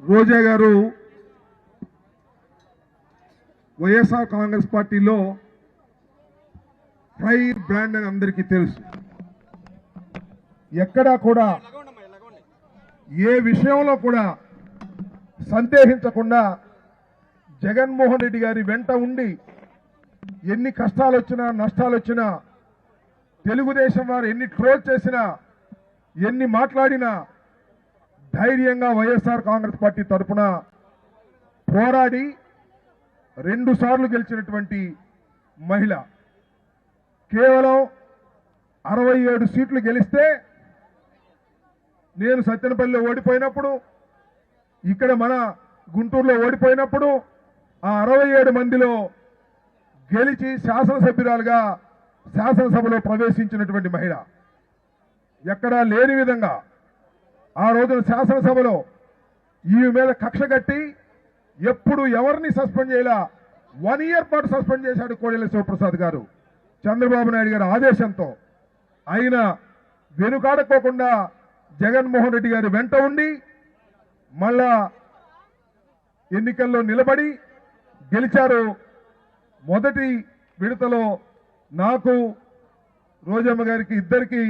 రోజా గారు వైఎస్ఆర్ కాంగ్రెస్ పార్టీలో fire brand అని అందరికీ తెలుసు. ఎక్కడా కూడా ఏ విషయంలో కూడా సందేహించకుండా జగన్మోహన్ రెడ్డి గారి వెంట ఉండి ఎన్ని కష్టాలు వచ్చినా నష్టాలు వచ్చినా, తెలుగుదేశం వారు ఎన్ని ట్రోల్ చేసినా, ఎన్ని మాట్లాడినా ధైర్యంగా వైఎస్ఆర్ కాంగ్రెస్ పార్టీ తరఫున పోరాడి 2 సార్లు గెలిచినటువంటి మహిళ. కేవలం 67 సీట్లు గెలిస్తే, నేను సత్తెనపల్లిలో ఓడిపోయినప్పుడు, ఇక్కడ మన గుంటూరులో ఓడిపోయినప్పుడు ఆ 67 మందిలో గెలిచి శాసనసభ్యురాలుగా శాసనసభలో ప్రవేశించినటువంటి మహిళ. ఎక్కడా లేని విధంగా ఆ రోజున శాసనసభలో ఈ మీద కక్ష కట్టి ఎప్పుడు ఎవరిని సస్పెండ్ చేయాల 1 ఇయర్ పాటు సస్పెండ్ చేశాడు కోడెల శివప్రసాద్ గారు చంద్రబాబు నాయుడు గారి ఆదేశంతో. అయినా వెనుకాడుకోకుండా జగన్మోహన్ రెడ్డి గారి వెంట ఉండి మళ్ళా ఎన్నికల్లో నిలబడి గెలిచారు. మొదటి విడతలో నాకు, రోజమ్మ గారికి ఇద్దరికి